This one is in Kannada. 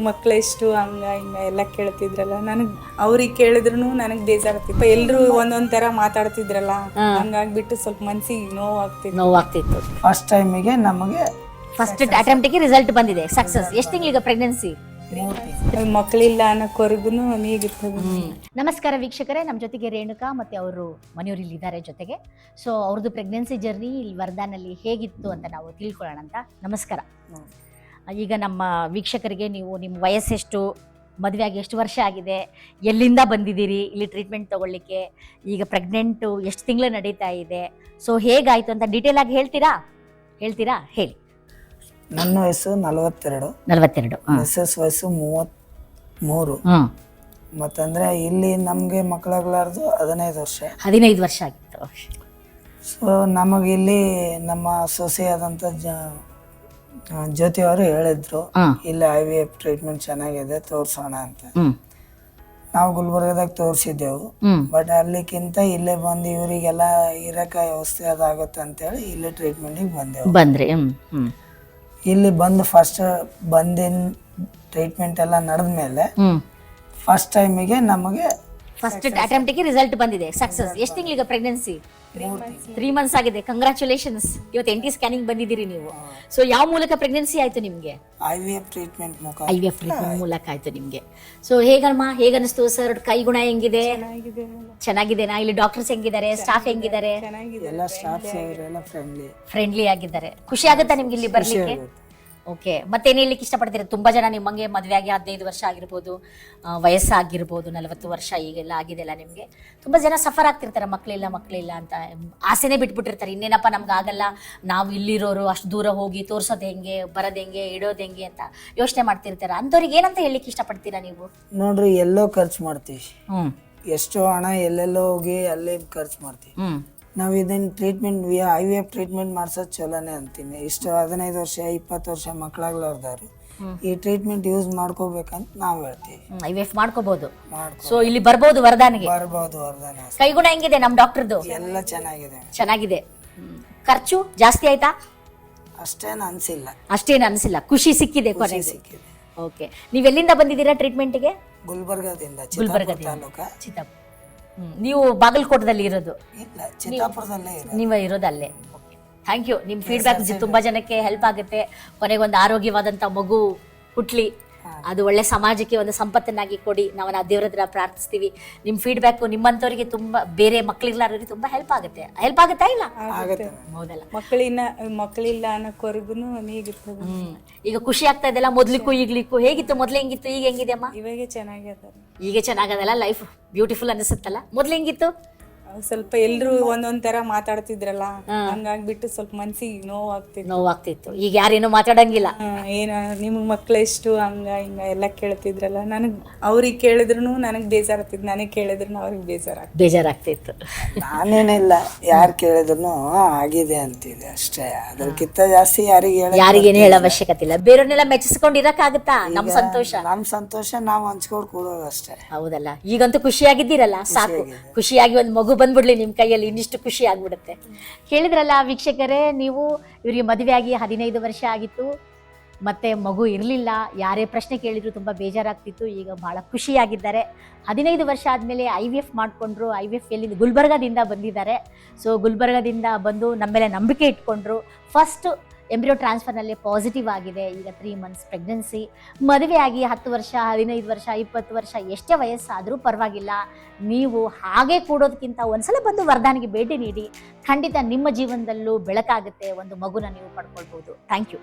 ಮಕ್ಳು ಎಷ್ಟು ಹಂಗ ಹಿಂಗ ಎಲ್ಲ ಕೇಳ್ತಿದ್ರಲ್ಲ, ನನಗ್ ಅವ್ರಿಗೆ ಕೇಳಿದ್ರು ನನಗ್ ಬೇಜಾರಾಗ್ತಿತ್ತು. ಎಲ್ರು ಒಂದೊಂದ್ ತರ ಮಾತಾಡ್ತಿದ್ರಲ್ಲ, ಹಂಗಾಗ್ಬಿಟ್ಟು ಸ್ವಲ್ಪ ಮನ್ಸಿಗೆ ನೋವಾಗ್ತಿತ್ತು. ಫಸ್ಟ್ ಟೈಮಿಗೆ ನಮಗೆ ಫಸ್ಟ್ ಅಟೆಂಪ್ಟಿಗೆ ರಿಸಲ್ಟ್ ಬಂದಿದೆ, ಸಕ್ಸಸ್. ಎಷ್ಟು ತಿಂಗಳಿಗೆ ಪ್ರೆಗ್ನೆನ್ಸಿ? ಮಕ್ಕಳಿಲ್ಲ ಅನ್ನೋವರೆಗೂ ನೀಗಿರ್ತದೆ. ನಮಸ್ಕಾರ ವೀಕ್ಷಕರೇ, ನಮ್ಮ ಜೊತೆಗೆ ರೇಣುಕಾ ಮತ್ತೆ ಅವರು ಮನೆಯವರು ಇಲ್ಲಿ ಇದ್ದಾರೆ ಜೊತೆಗೆ. ಸೊ ಅವ್ರದ್ದು ಪ್ರೆಗ್ನೆನ್ಸಿ ಜರ್ನಿ ಇಲ್ಲಿ ವರ್ಧಾನಲ್ಲಿ ಹೇಗಿತ್ತು ಅಂತ ನಾವು ತಿಳ್ಕೊಳ್ಳೋಣ ಅಂತ. ನಮಸ್ಕಾರ. ಈಗ ನಮ್ಮ ವೀಕ್ಷಕರಿಗೆ ನೀವು ನಿಮ್ಮ ವಯಸ್ಸೆಷ್ಟು, ಮದುವೆ ಆಗಿ ಎಷ್ಟು ವರ್ಷ ಆಗಿದೆ, ಎಲ್ಲಿಂದ ಬಂದಿದ್ದೀರಿ ಇಲ್ಲಿ ಟ್ರೀಟ್ಮೆಂಟ್ ತೊಗೊಳ್ಳಿಕ್ಕೆ, ಈಗ ಪ್ರೆಗ್ನೆಂಟು ಎಷ್ಟು ತಿಂಗಳು ನಡೀತಾ ಇದೆ, ಸೊ ಹೇಗಾಯಿತು ಅಂತ ಡೀಟೇಲ್ ಆಗಿ ಹೇಳ್ತೀರಾ? ಹೇಳಿ. ನನ್ನ ವಯಸ್ಸು 42, ಮಿಸ್ಸಸ್ ವಯಸ್ಸು 33. ಮತ್ತಂದ್ರೆ ಇಲ್ಲಿ ನಮಗೆ ಮಕ್ಕಳಾಗ್ಲಾರ್ದು 15 ವರ್ಷ ಆಗಿತ್ತು. ಸೊ ನಮಗೆ ಇಲ್ಲಿ ನಮ್ಮ ಸೊಸೆಯಾದಂಥ ಜ್ಯೋತಿ ಅವರು ಹೇಳಿದ್ರು, ಇಲ್ಲಿ IVF ಟ್ರೀಟ್ಮೆಂಟ್ ಚೆನ್ನಾಗಿದೆ, ತೋರ್ಸೋಣ ಅಂತ. ನಾವು ಗುಲ್ಬರ್ಗದಾಗ ತೋರಿಸಿದ್ದೆವು. ಬಟ್ ಅಲ್ಲಿಕ್ಕಿಂತ ಇಲ್ಲೇ ಬಂದು ಇವರಿಗೆಲ್ಲ ಇರಕ್ಕೆ ವ್ಯವಸ್ಥೆ ಅದಾಗುತ್ತೆ ಅಂತೇಳಿ ಇಲ್ಲೇ ಟ್ರೀಟ್ಮೆಂಟಿಗೆ ಬಂದ್ರಿ. ಇಲ್ಲಿ ಬಂದು ಫಸ್ಟ್ ಬಂದಿನ ಟ್ರೀಟ್ಮೆಂಟ್ ಎಲ್ಲ ನಡೆದ್ಮೇಲೆ ಫಸ್ಟ್ ಟೈಮಿಗೆ ನಮಗೆ ಫಸ್ಟ್ ಅಟೆಂಪ್ಟಿಗೆ ರಿಸಲ್ಟ್ ಬಂದಿದೆ, ಸಕ್ಸಸ್. ಎಷ್ಟು ತಿಂಗಳಿಗೆ ಪ್ರೆಗ್ನೆನ್ಸಿ? 3 ಮಂತ್ಸ್ ಆಗಿದೆ. ಕಂಗ್ರಾಚುಲೇಷನ್ಸ್. ಇವತ್ತು NT ಸ್ಕ್ಯಾನಿಂಗ್ ಬಂದಿದ್ದೀರಿ ನೀವು. ಸೊ ಯಾವ ಮೂಲಕ ಪ್ರೆಗ್ನೆನ್ಸಿ ಆಯ್ತು ನಿಮ್ಗೆ? IVF ಟ್ರೀಟ್ಮೆಂಟ್ ಮೂಲಕ ಆಯ್ತು ನಿಮ್ಗೆ. ಸೊ ಹೇಗನ್ನಿಸ್ತು ಸರ್? ಕೈ ಗುಣ ಹೆಂಗಿದೆ? ಚೆನ್ನಾಗಿದೆನಾ? ಇಲ್ಲಿ ಡಾಕ್ಟರ್ಸ್ ಹೆಂಗಿದ್ದಾರೆ, ಸ್ಟಾಫ್ ಹೆಂಗಿದ್ದಾರೆ? ಎಲ್ಲ ಸ್ಟಾಫ್ಸ್ ಅವರೆಲ್ಲ ಫ್ರೆಂಡ್ಲಿ ಆಗಿದ್ದಾರೆ. ಖುಷಿ ಆಗುತ್ತಾ ನಿಮ್ಗೆ ಇಲ್ಲಿ ಬರ್ಲಿಕ್ಕೆ? ಓಕೆ. ಮತ್ತೇನು ಹೇಳಲಿಕ್ಕೆ ಇಷ್ಟಪಡ್ತೀರಾ? ತುಂಬ ಜನ ನಿಮ್ಮಂಗೆ ಮದುವೆ ಆಗಿ 15 ವರ್ಷ ಆಗಿರ್ಬೋದು, ವಯಸ್ಸಾಗಿರ್ಬೋದು, 40 ವರ್ಷ ಈಗೆಲ್ಲ ಆಗಿದೆಲ್ಲ ನಿಮಗೆ. ತುಂಬ ಜನ ಸಫರ್ ಆಗ್ತಿರ್ತಾರೆ, ಮಕ್ಕಳಿಲ್ಲ ಅಂತ ಆಸೆನೇ ಬಿಟ್ಬಿಟ್ಟಿರ್ತಾರೆ. ಇನ್ನೇನಪ್ಪ ನಮ್ಗೆ ಆಗಲ್ಲ, ನಾವು ಇಲ್ಲಿರೋರು ಅಷ್ಟು ದೂರ ಹೋಗಿ ತೋರ್ಸೋದು ಹೆಂಗೆ, ಬರೋದು ಹೆಂಗೆ, ಇಡೋದು ಹೆಂಗೆ ಅಂತ ಯೋಚನೆ ಮಾಡ್ತಿರ್ತಾರೆ. ಅಂಥವ್ರಿಗೆ ಏನಂತ ಹೇಳಲಿಕ್ಕೆ ಇಷ್ಟಪಡ್ತೀರಾ ನೀವು? ನೋಡ್ರಿ, ಎಲ್ಲೋ ಖರ್ಚು ಮಾಡ್ತೀವಿ, ಎಷ್ಟೋ ಹಣ ಎಲ್ಲೆಲ್ಲೋ ಹೋಗಿ ಅಲ್ಲೇ ಖರ್ಚು ಮಾಡ್ತೀವಿ. ನಾವು ಇದನ್ನ ಟ್ರೀಟ್ಮೆಂಟ್ IVF ಟ್ರೀಟ್ಮೆಂಟ್ ಮಾಡ್ಸೋದು ಚಲೋನೇ ಅಂತೀನಿ. ಇಷ್ಟು 15 ವರ್ಷ 20 ವರ್ಷ ಮಕ್ಕಳಾಗ್ಲಾರ್ದವ್ರು ಈ ಟ್ರೀಟ್ಮೆಂಟ್ ಯೂಸ್ ಮಾಡ್ಕೋಬೇಕಂತ ನಾವು ಹೇಳ್ತೀವಿ. IVF ಮಾಡ್ಕೋಬಹುದು. ಸೊ ಇಲ್ಲಿ ಬರ್ಬೋದು ವರ್ಧಾನಿಗೆ? ವರ್ಧಾನ. ಕೈಗುಣ ಹೆಂಗಿದೆ ನಮ್ಮ ಡಾಕ್ಟರ್ದು? ಎಲ್ಲ ಚೆನ್ನಾಗಿದೆ. ಖರ್ಚು ಜಾಸ್ತಿ ಆಯ್ತಾ? ಅಷ್ಟೇನು ಅನ್ಸಿಲ್ಲ. ಖುಷಿ ಸಿಕ್ಕಿದೆ ಕೊನೆಗೆ. ಓಕೆ. ನೀವೆಲ್ಲಿಂದ ಬಂದಿದ್ದೀರಾ ಟ್ರೀಟ್ಮೆಂಟ್ಗೆ? ಗುಲ್ಬರ್ಗದಿಂದ. ಚಿತ್ತಾಪುರ. ನೀವು ಬಾಗಲಕೋಟದಲ್ಲಿ ಇರೋದು? ನೀವು ಇರೋದಲ್ಲೇ. Thank you. ನಿಮ್ಮ ಫೀಡ್ಬ್ಯಾಕ್ ತುಂಬಾ ಜನಕ್ಕೆ ಹೆಲ್ಪ್ ಆಗುತ್ತೆ. ಕೊನೆಗೊಂದು ಆರೋಗ್ಯವಾದಂಥ ಮಗು ಹುಟ್ಲಿ, ಅದು ಒಳ್ಳೆ ಸಮಾಜಕ್ಕೆ ಒಂದು ಸಂಪತ್ತನ್ನಾಗಿ ಕೊಡಿ. ನಾವು ದೇವ್ರ ಹತ್ರ ಪ್ರಾರ್ಥಿಸ್ತೀವಿ. ನಿಮ್ಮ ಫೀಡ್ಬ್ಯಾಕ್ ನಿಮ್ಮಂಥವ್ರಿಗೆ ತುಂಬ, ಬೇರೆ ಮಕ್ಕಳಿಗ್ಲಾರಿಗೆ ತುಂಬ ಹೆಲ್ಪ್ ಆಗುತ್ತಾ ಇಲ್ಲ? ಹೌದಲ್ಲ. ಮಕ್ಕಳಿಲ್ಲ ಅನ್ನೋವರೆಗೂ ನೀಗಿರ್ತದೆ. ಈಗ ಖುಷಿ ಆಗ್ತಾ ಇದೆಲ್ಲ, ಮೊದ್ಲಿಕ್ಕೂ ಈಗ್ಲಿಕ್ಕೂ ಹೇಗಿತ್ತು? ಮೊದ್ಲು ಹೆಂಗಿತ್ತು, ಈಗ ಹೆಂಗಿದೆ ಅಮ್ಮ? ಈಗ ಚೆನ್ನಾಗದಲ್ಲ, ಲೈಫ್ ಬ್ಯೂಟಿಫುಲ್ ಅನಿಸುತ್ತಲ್ಲ. ಮೊದ್ಲು ಹೆಂಗಿತ್ತು? ಸ್ವಲ್ಪ ಎಲ್ರು ಒಂದೊಂದ್ ತರ ಮಾತಾಡ್ತಿದ್ರಲ್ಲ, ಹಂಗಾಗ್ಬಿಟ್ಟು ಸ್ವಲ್ಪ ಮನ್ಸಿಗೆ ನೋವಾಗ್ತಿತ್ತು. ಈಗ ಯಾರೇನೋ ಮಾತಾಡಂಗಿಲ್ಲ. ಏನ ನಿಮ್ಗ್ ಮಕ್ಳು ಎಷ್ಟು ಹಂಗ ಹಿಂಗ ಎಲ್ಲ ಕೇಳ್ತಿದ್ರಲ್ಲ, ನನಗ್ ಅವ್ರಿಗೆ ಕೇಳಿದ್ರು ನನಗ್ ಬೇಜಾರಾಗ್ತಿತ್ತು, ನನಗ್ ಕೇಳಿದ್ರು ಅವ್ರಿಗೆ ಬೇಜಾರಾಗ್ತಿತ್ತು. ನಾನೇನಿಲ್ಲ, ಯಾರು ಕೇಳಿದ್ರು ಆಗಿದೆ ಅಂತಿದೆ ಅಷ್ಟೇ. ಅದಕ್ಕಿಂತ ಜಾಸ್ತಿ ಯಾರಿಗೇನು ಹೇಳೋ ಅವಶ್ಯಕತೆ ಇಲ್ಲ. ಬೇರೆಯವ್ರನ್ನೆಲ್ಲ ಮೆಚ್ಚಿಸ್ಕೊಂಡು ಇರಕ್ಕಾಗತ್ತಾ? ನಮ್ ಸಂತೋಷ ನಾವು ಹಂಚ್ಕೊಂಡು ಕೊಡೋದಷ್ಟೇ. ಹೌದಲ್ಲ. ಈಗಂತೂ ಖುಷಿಯಾಗಿದ್ದೀರಲ್ಲ, ಸಾಕು. ಖುಷಿಯಾಗಿ ಒಂದು ಮಗು ಬಂದ್ಬಿಡ್ಲಿ ನಿಮ್ಮ ಕೈಯಲ್ಲಿ, ಇನ್ನಿಷ್ಟು ಖುಷಿ ಆಗ್ಬಿಡುತ್ತೆ. ಕೇಳಿದ್ರಲ್ಲ ವೀಕ್ಷಕರೇ, ನೀವು ಇವರಿಗೆ ಮದುವೆ ಆಗಿ 15 ವರ್ಷ ಆಗಿತ್ತು, ಮತ್ತೆ ಮಗು ಇರಲಿಲ್ಲ. ಯಾರೇ ಪ್ರಶ್ನೆ ಕೇಳಿದ್ರು ತುಂಬ ಬೇಜಾರಾಗ್ತಿತ್ತು. ಈಗ ಭಾಳ ಖುಷಿಯಾಗಿದ್ದಾರೆ. 15 ವರ್ಷ ಆದಮೇಲೆ IVF ಮಾಡಿಕೊಂಡ್ರು. IVF ಎಲ್ಲಿಂದ? ಗುಲ್ಬರ್ಗದಿಂದ ಬಂದಿದ್ದಾರೆ. ಸೊ ಗುಲ್ಬರ್ಗದಿಂದ ಬಂದು ನಮ್ಮ ಮೇಲೆ ನಂಬಿಕೆ ಇಟ್ಕೊಂಡ್ರು. ಫಸ್ಟ್ ಎಂಬ್ರಿಯೋ ಟ್ರಾನ್ಸ್ಫರ್ನಲ್ಲಿ ಪಾಸಿಟಿವ್ ಆಗಿದೆ. ಈಗ 3 ಮಂತ್ಸ್ ಪ್ರೆಗ್ನೆನ್ಸಿ. ಮದುವೆ ಆಗಿ 10 ವರ್ಷ 15 ವರ್ಷ 20 ವರ್ಷ ಎಷ್ಟೇ ವಯಸ್ಸಾದರೂ ಪರವಾಗಿಲ್ಲ, ನೀವು ಹಾಗೆ ಕೂಡೋದಕ್ಕಿಂತ ಒಂದ್ಸಲ ಬಂದು ವರ್ಧಾನಿಗೆ ಭೇಟಿ ನೀಡಿ. ಖಂಡಿತ ನಿಮ್ಮ ಜೀವನದಲ್ಲೂ ಬೆಳಕಾಗುತ್ತೆ. ಒಂದು ಮಗುನ ನೀವು ಪಡ್ಕೊಳ್ಬೋದು. Thank you.